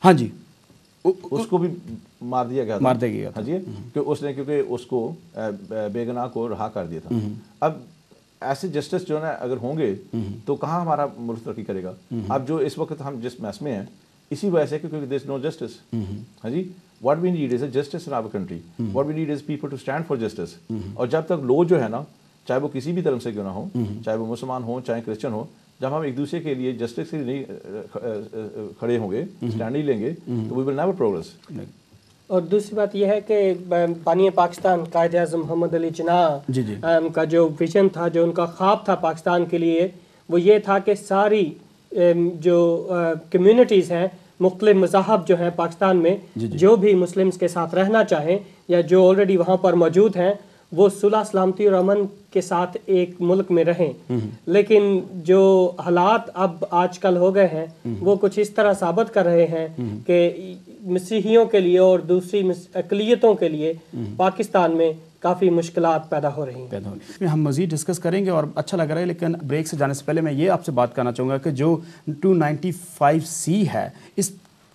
ہاں جی اس کو بھی مار دیا گیا تھا. ہاں جی کہ اس نے کیونکہ اس کو بے گناہ کو رہا کر دیا تھا. اب ایسے جسٹس جو ہے نا اگر ہوں گے تو کہاں ہمارا ملک ترقی کرے گا. اب جو اس وقت ہم جس میس میں ہیں اسی وجہ سے کیونکہ دیر از نو جسٹس. ہاں جی what we need is a justice in our country. What we need is people to stand for justice. اور جب تک لوگ جو ہے نا چاہے وہ کسی بھی طرف سے کیوں نہ ہو, چاہے وہ مسلمان ہوں چاہے کرسچن ہو, جب ہم ایک دوسرے کے لیے جسٹس کے لیے نہیں کھڑے ہوں گے, اسٹینڈ نہیں لیں گے تو وی ول نیور پروگریس. اور دوسری بات یہ ہے کہ بانی پاکستان قائد اعظم محمد علی جناح کا جو ویژن تھا, جو ان کا خواب تھا پاکستان کے لیے, وہ یہ تھا کہ ساری جو کمیونٹیز ہیں, مختلف مذاہب جو ہیں پاکستان میں, جو بھی مسلمز کے ساتھ رہنا چاہیں یا جو آلریڈی وہاں پر موجود ہیں, وہ صلح سلامتی اور امن کے ساتھ ایک ملک میں رہیں. لیکن جو حالات اب آج کل ہو گئے ہیں وہ کچھ اس طرح ثابت کر رہے ہیں کہ مسیحیوں کے لیے اور دوسری اقلیتوں کے لیے پاکسان میں کافی مشکلات پیدا ہو رہی ہیں. ہم مزید ڈسکس کریں گے اور اچھا لگ رہا ہے, لیکن بریک سے جانے سے پہلے میں یہ آپ سے بات کرنا چاہوں گا کہ جو 295C ہے اس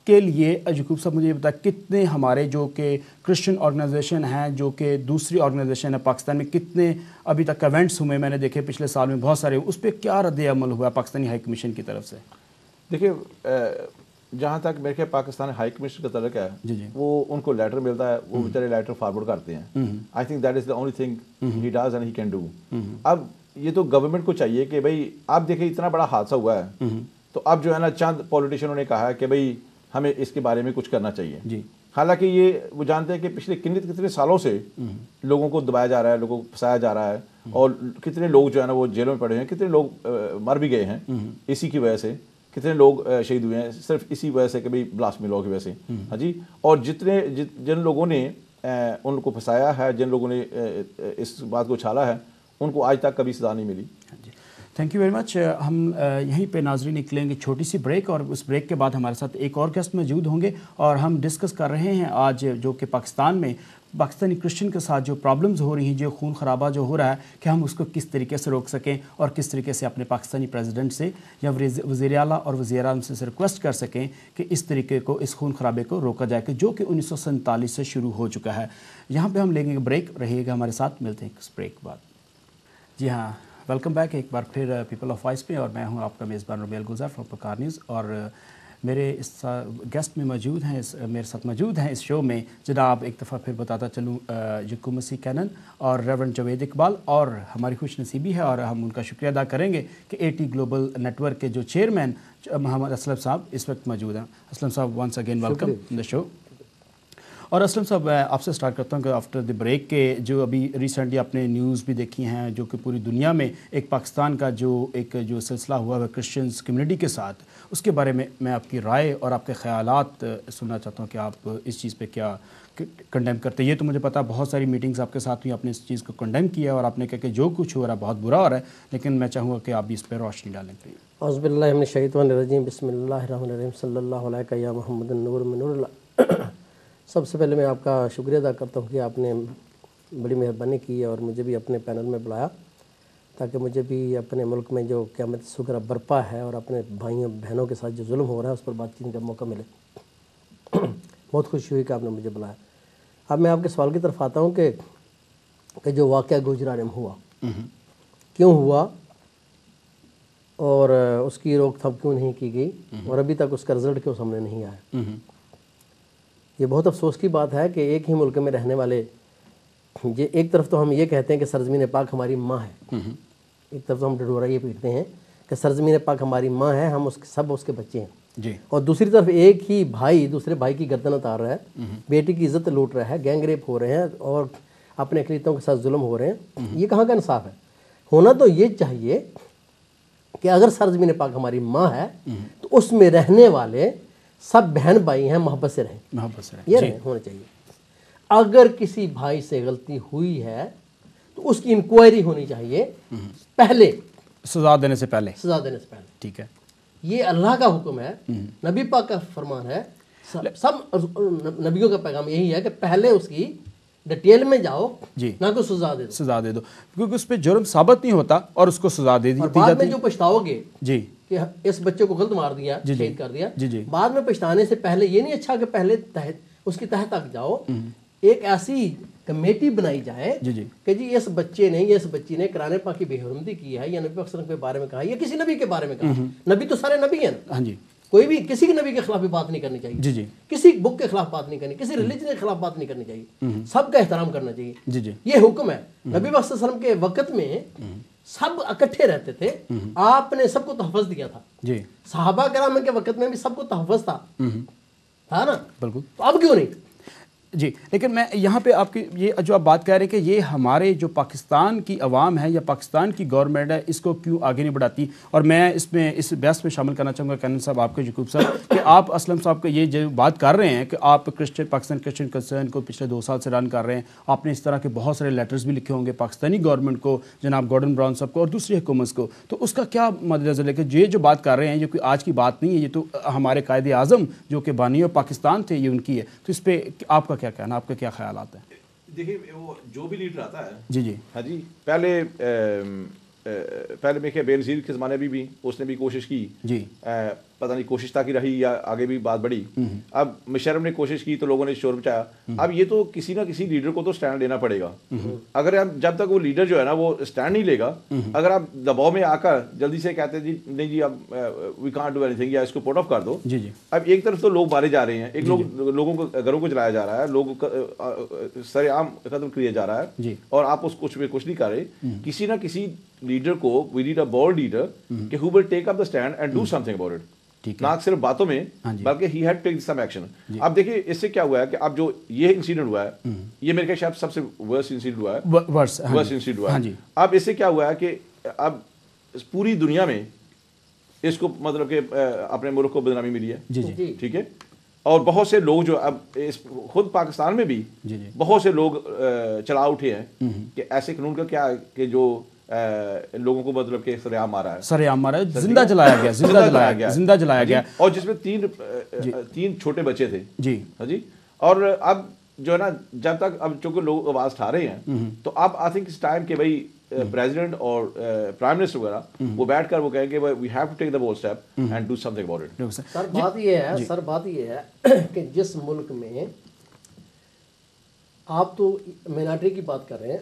کے لیے یعقوب صاحب مجھے یہ بتائیں کتنے ہمارے جو کہ کرسچن آرگنائزیشن ہیں, جو کہ دوسری آرگنائزیشن ہے پاکستان میں, کتنے ابھی تک ایونٹس ہوئے, میں نے دیکھے پچھلے سال میں بہت سارے, اس پہ کیا رد عمل ہوا پاکستانی ہائی کمیشن کی طرف سے؟ دیکھیے جہاں تک میرے خیال پاکستان ہائی کمیشن کا تعلق ہے وہ ان کو لیٹر ملتا ہے, وہ بیچارے لیٹر فارورڈ کرتے ہیں. I think that is the only thing he does and he can do. اب یہ تو گورنمنٹ کو چاہیے کہ بھائی آپ دیکھیں اتنا بڑا حادثہ ہوا ہے تو اب جو ہے نا چند پولیٹیشنوں نے کہا ہے کہ بھائی ہمیں اس کے بارے میں کچھ کرنا چاہیے. حالانکہ یہ وہ جانتے ہیں کہ پچھلے کتنے سالوں سے لوگوں کو دبایا جا رہا ہے, لوگوں کو پھنسایا جا رہا ہے, اور کتنے لوگ جو ہے نا وہ جیلوں میں پڑے ہیں, کتنے لوگ مر بھی گئے ہیں اسی کی وجہ سے, کتنے لوگ شہید ہوئے ہیں صرف اسی وجہ سے کہ بھائی بلاسفیمی لاء کی وجہ سے. ہاں جی, اور جن لوگوں نے ان کو پھنسایا ہے, جن لوگوں نے اس بات کو اچھالا ہے, ان کو آج تک کبھی سزا نہیں ملی. Thank you very much. ہم یہیں پہ ناظرین نکلیں گے چھوٹی سی بریک, اور اس بریک کے بعد ہمارے ساتھ ایک اور گیسٹ موجود ہوں گے, اور ہم ڈسکس کر رہے ہیں آج جو کہ پاکستان میں پاکستانی کرسچن کے ساتھ جو پرابلمز ہو رہی ہیں, جو خون خرابہ جو ہو رہا ہے, کہ ہم اس کو کس طریقے سے روک سکیں اور کس طریقے سے اپنے پاکستانی پریزیڈنٹ سے یا وزیر اعلیٰ اور وزیر اعظم سے ریکویسٹ کر سکیں کہ اس طریقے کو, اس خون خرابے کو روکا جائے, کہ جو کہ 1947 سے شروع ہو چکا ہے. یہاں پہ ہم لیں گے بریک, رہیے گا ہمارے ساتھ, ملتے ہیں اس بریک بعد. جی ہاں, ویلکم بیک ایک بار پھر پیپل آف وائس پہ, اور میں ہوں آپ کا میزبان ربیع الگلزار فرام پکار نیوز. اور میرے اس گیسٹ میں موجود ہیں, میرے ساتھ موجود ہیں اس شو میں جناب, ایک دفعہ پھر بتاتا چلوں, یعقوب مسیح کینن اور ریورنڈ جاوید اقبال, اور ہماری خوش نصیبی ہے اور ہم ان کا شکریہ ادا کریں گے کہ AT گلوبل نیٹ ورک کے جو چیئرمین محمد اسلم صاحب اس وقت موجود ہیں. اسلم صاحب ونس اگین ویلکم ان دا شو. اور اسلم صاحب آپ سے سٹارٹ کرتا ہوں کہ آفٹر دی بریک کے جو ابھی ریسنٹلی آپ نے نیوز بھی دیکھی ہیں, جو کہ پوری دنیا میں ایک پاکستان کا جو سلسلہ ہوا ہے کرسچنز کمیونٹی کے ساتھ, اس کے بارے میں آپ کی رائے اور آپ کے خیالات سننا چاہتا ہوں کہ آپ اس چیز پہ کیا کنڈیم کرتے ہیں. یہ تو مجھے پتا بہت ساری میٹنگز آپ کے ساتھ ہوئی, آپ نے اس چیز کو کنڈیم کیا اور آپ نے کہا کہ جو کچھ ہو رہا ہے بہت برا ہو رہا ہے, لیکن میں چاہوں گا کہ آپ بھی اس پہ روشنی ڈالیں. اعوذ باللہ من الشیطان الرجیم, بسم اللہ الرحمن الرحیم, صلی اللہ علیہ یا محمد النور من نور اللہ. سب سے پہلے میں آپ کا شکریہ ادا کرتا ہوں کہ آپ نے بڑی مہربانی کی اور مجھے بھی اپنے پینل میں بلایا, تاکہ مجھے بھی اپنے ملک میں جو قیامت صغریٰ برپا ہے اور اپنے بھائیوں بہنوں کے ساتھ جو ظلم ہو رہا ہے اس پر بات چیت کا موقع ملے. بہت خوشی ہوئی کہ آپ نے مجھے بلایا. اب میں آپ کے سوال کی طرف آتا ہوں کہ جو واقعہ گوجران میں ہوا, کیوں ہوا اور اس کی روک تھام کیوں نہیں کی گئی, اور ابھی تک اس کا رزلٹ کیوں سامنے نہیں آیا. یہ بہت افسوس کی بات ہے کہ ایک ہی ملک میں رہنے والے, ایک طرف تو ہم یہ کہتے ہیں کہ سرزمین پاک ہماری ماں ہے, ایک طرف تو ہم ڈڈورا یہ پیٹتے ہیں کہ سرزمین پاک ہماری ماں ہے, ہم سب اس کے بچے ہیں, اور دوسری طرف ایک ہی بھائی دوسرے بھائی کی گردن اتار رہا ہے, بیٹی کی عزت لوٹ رہا ہے, گینگ ریپ ہو رہے ہیں اور اپنے اقلیتوں کے ساتھ ظلم ہو رہے ہیں. یہ کہاں کا انصاف ہے؟ ہونا تو یہ چاہیے کہ اگر سرزمین پاک ہماری ماں ہے تو اس میں رہنے والے سب بہن بھائی ہیں, محبت سے رہیں, یہ ہونا چاہیے. اگر کسی بھائی سے غلطی ہوئی ہے تو اس کی انکوائری ہونی چاہیے پہلے, سزا دینے سے پہلے. ٹھیک ہے, یہ اللہ کا حکم ہے, نبی پاک کا فرمان ہے, سب نبیوں کا پیغام یہی ہے کہ پہلے اس کی ڈیٹیل میں جاؤ, نہ کہ سزا دے دو, کیونکہ اس پہ جرم ثابت نہیں ہوتا اور اس کو سزا دے دی جاتی ہے. بعد میں جو پچھتاؤ گے کہ اس بچے کو غلط مار دیا، شہید کر دیا، بعد میں پچھتانے سے پہلے یہ نہیں اچھا کہ پہلے اس کی تہ تک جاؤ، ایک ایسی کمیٹی بنائی جائے کہ جی اس بچے نے یا اس بچی نے قرآن پاک کی بے حرمتی کی ہے یا نبی پاک صلی اللہ علیہ وسلم کے بارے میں کہا یا کسی نبی کے بارے میں کہا، نبی تو سارے نبی ہیں نا، کوئی بھی کسی کے نبی کے خلاف بھی بات نہیں کرنی چاہیے، کسی بک کے خلاف بات نہیں کرنی، کسی ریلیجن کے خلاف بات نہیں کرنی چاہیے، سب کا احترام کرنا چاہیے، یہ حکم ہے۔ نبی پاک صلی اللہ علیہ وسلم کے وقت میں سب اکٹھے رہتے تھے، آپ نے سب کو تحفظ دیا تھا، صحابہ کرام کے وقت میں بھی سب کو تحفظ تھا نا، بالکل، تو اب کیوں نہیں؟ جی لیکن میں یہاں پہ آپ کی یہ جو آپ بات کہہ رہے ہیں کہ یہ ہمارے جو پاکستان کی عوام ہے یا پاکستان کی گورنمنٹ ہے اس کو کیوں آگے نہیں بڑھاتی، اور میں اس بحث میں شامل کرنا چاہوں گا کینن صاحب آپ کے یعقوب صاحب کہ آپ اسلم صاحب کو یہ جو بات کر رہے ہیں کہ آپ پاکستان کرسچن کنسرن کو پچھلے 2 سال سے رن کر رہے ہیں، آپ نے اس طرح کے بہت سارے لیٹرز بھی لکھے ہوں گے پاکستانی گورنمنٹ کو، جناب گورڈن براؤن صاحب کو اور دوسری حکومت کو، تو اس کا کیا مد نظر ہے کہ یہ جو بات کر رہے ہیں یہ کوئی آج کی بات نہیں ہے، یہ تو ہمارے قائد اعظم جو کہ بانی پاکستان تھے یہ ان کی ہے، تو اس پہ آپ کا کیا کہنا، آپ کا کیا خیالات ہیں؟ دیکھیے وہ جو بھی لیڈر آتا ہے ہاں جی پہلے میں کہ بے نظیر کے زمانے بھی اس نے بھی کوشش کی، پتہ نہیں کوشش تاکہ رہی یا آگے بھی بات بڑھی، اب مشرف نے کوشش کی تو لوگوں نے شور مچایا، اب یہ تو کسی نہ کسی لیڈر کو تو سٹینڈ لینا پڑے گا، اگر جب تک وہ لیڈر جو ہے نا وہ سٹینڈ نہیں لے گا، اگر آپ دباؤ میں آ کر جلدی سے کہتے ہیں جی نہیں جی اب we can't do anything یا اس کو پوٹ آف کر دو، اب ایک طرف تو لوگ مارے جا رہے ہیں، ایک لوگوں کو گھروں کو جلایا جا رہا ہے، لوگوں کو سر عام ختم کیا جا رہا ہے، اور آپ اس کچھ نہیں کر رہے، کسی نہ کسی لیڈر کو we need a bold leader کہ who will take up the stand and do something about it, نہ صرف باتوں میں بلکہ he had take some action. اب دیکھیے اس سے کیا ہوا ہے کہ اب جو یہ انسیڈنٹ ہوا ہے یہ میرے خیال سب سے ورسٹ انسیڈنٹ ہوا ہے، اب اس سے کیا ہوا ہے کہ اب پوری دنیا میں اس کو مطلب کہ اپنے ملک کو بدنامی ملی ہے، ٹھیک ہے، اور بہت سے لوگ جو اب خود پاکستان میں بھی بہت سے لوگ چلا اٹھے ہیں کہ ایسے قانون کا کیا کہ جو لوگوں کو مطلب کہ سرعام مارا ہے، زندہ جلایا گیا، اور جس میں 3 چھوٹے بچے تھے جی، اور اب جو ہے نا جب تک اب چونکہ لوگ آواز اٹھا رہے ہیں تو اب آئی تھنک اس ٹائم کہ بھائی پریزیڈنٹ اور پرائم منسٹر وغیرہ وہ بیٹھ کر وہ کہیں گے we have to take the bold step and do something about it. Sir بات یہ ہے کہ جس ملک میں آپ تو مائنارٹی کی بات کر رہے ہیں،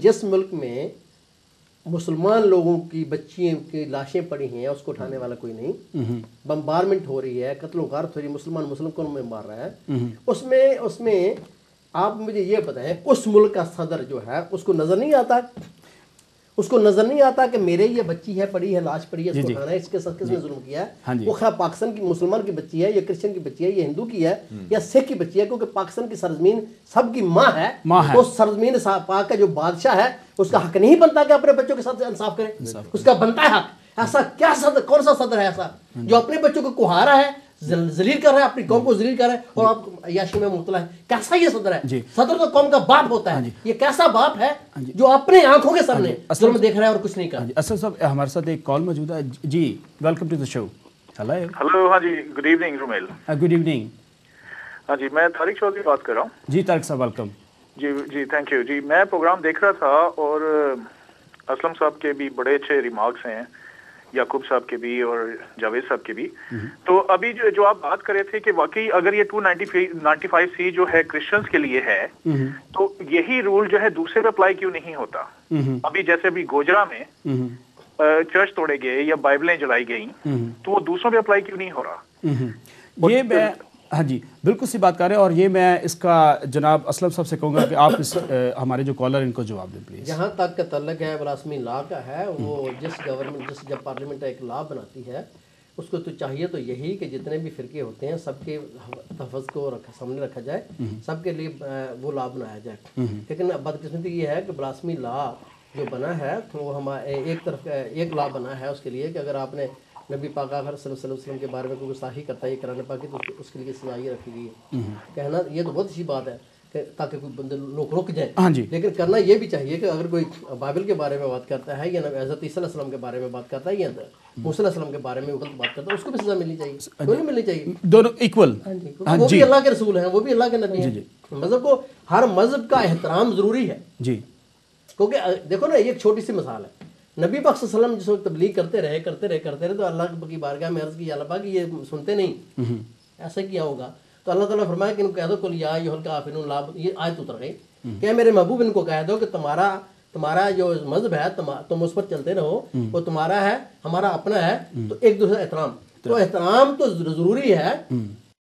جس ملک میں مسلمان لوگوں کی بچیوں کی لاشیں پڑی ہیں اس کو اٹھانے والا کوئی نہیں، بمبارمنٹ ہو رہی ہے، قتل و غارت ہو رہی ہے، مسلم کو مار رہا ہے، اس میں آپ مجھے یہ بتائیں اس ملک کا صدر جو ہے اس کو نظر نہیں آتا کہ میرے یہ بچی ہے پڑی ہے، لاش پڑی ہے، اس کو اٹھانا ہے، اس کے ساتھ کس نے ظلم کیا ہے، وہ خواہ پاکستان کی مسلمان کی بچی ہے یا کرسچن کی بچی ہے یا ہندو کی ہے یا سکھ کی بچی ہے، کیونکہ پاکستان کی سرزمین سب کی ماں ہے، تو سرزمین پاک کا جو بادشاہ ہے اس کا حق نہیں بنتا کہ اپنے بچوں کے ساتھ انصاف کرے، اس کا بنتا ہے حق۔ ایسا کیا صدر، کون سا صدر ہے ایسا جو اپنے بچوں کو کہارا ہے، ذلیل کر رہا ہے، اپنی قوم کو ذلیل کر رہا ہے اور آپ عیاشی میں مبتلا ہے؟ کیسا یہ صدر ہے؟ صدر تو قوم کا باپ ہوتا ہے، یہ کیسا باپ ہے جو اپنے آنکھوں کے سامنے ظلم دیکھ رہا ہے اور کچھ نہیں کر رہا؟ اسد صاحب ہمارے ساتھ ایک کال موجود ہے جی، welcome to the show. Hello, ہاں جی، good evening Romail. Good evening. ہاں جی، میں طارق چودھری بات کر رہا ہوں۔ جی طارق صاحب ویلکم۔ جی تھینک یو۔ جی میں پروگرام دیکھ رہا تھا اور اسلم صاحب کے بھی بڑے اچھے ریمارکس ہیں، یعقوب صاحب کے بھی اور جاوید صاحب کے بھی، تو ابھی جو آپ بات کر رہے تھے کہ واقعی اگر یہ 295C جو ہے کرسچنس کے لیے ہے تو یہی رول جو ہے دوسرے پہ اپلائی کیوں نہیں ہوتا؟ ابھی جیسے ابھی گوجرا میں چرچ توڑے گئے یا بائبلیں جلائی گئیں تو وہ دوسروں پہ اپلائی کیوں نہیں ہو رہا؟ یہ میں ہاں جی بالکل سی بات کر رہے ہیں، اور یہ میں اس کا جناب اسلم صاحب سے کہوں گا کہ آپ اس ہمارے جو کالر ان کو جواب دیں پلیز۔ جہاں تک کا تعلق ہے بلاسمی لا کا ہے، وہ جب پارلیمنٹ ایک لا بناتی ہے اس کو تو چاہیے تو یہی کہ جتنے بھی فرقے ہوتے ہیں سب کے تحفظ کو سامنے رکھا جائے، سب کے لیے وہ لا بنایا جائے، لیکن بدقسمتی یہ ہے کہ بلاسمی لا جو بنا ہے وہ ہمارے ایک طرف ایک لا بنا ہے اس کے لیے کہ اگر آپ نے نبی پاک آخر صلی اللہ علیہ وسلم کے بارے میں کوئی گستاخی کرتا ہے یہ قرآن پاک کی تو اس کے لیے سزا یہ رکھی گئی ہے، کہنا یہ تو بہت اچھی بات ہے کہ تاکہ کوئی بندے لوگ رک جائیں، لیکن کرنا یہ بھی چاہیے کہ اگر کوئی بائبل کے بارے میں بات کرتا ہے یا حضرت عیسیٰ علیہ السلام کے بارے میں بات کرتا ہے یا موسیٰ علیہ السلام کے بارے میں غلط بات کرتا ہے اس کو بھی سزا ملنی چاہیے، کیوں نہیں ملنی چاہیے؟ دونوں ایکول، وہ بھی اللہ کے رسول ہیں، وہ بھی اللہ کے نبی ہیں، مذہب کو ہر مذہب کا احترام ضروری ہے، جی کیونکہ دیکھو نا ایک چھوٹی سی مثال ہے، نبی پاک صلی اللہ علیہ وسلم جس وقت تبلیغ کرتے رہے تو اللہ کی بارگاہ میں عرض کی اللہ پاک یہ سنتے نہیں، ایسا کیا ہوگا؟ تو اللہ تعالیٰ فرمایا کہ ان کو کہہ دو کل یا ایھا الکافرون لا، یہ آیت اتر گئی کہ میرے محبوب ان کو کہہ دو کہ تمہارا جو مذہب ہے تم اس پر چلتے رہو، وہ تمہارا ہے، ہمارا اپنا ہے، تو ایک دوسرے احترام، تو احترام تو ضروری ہے،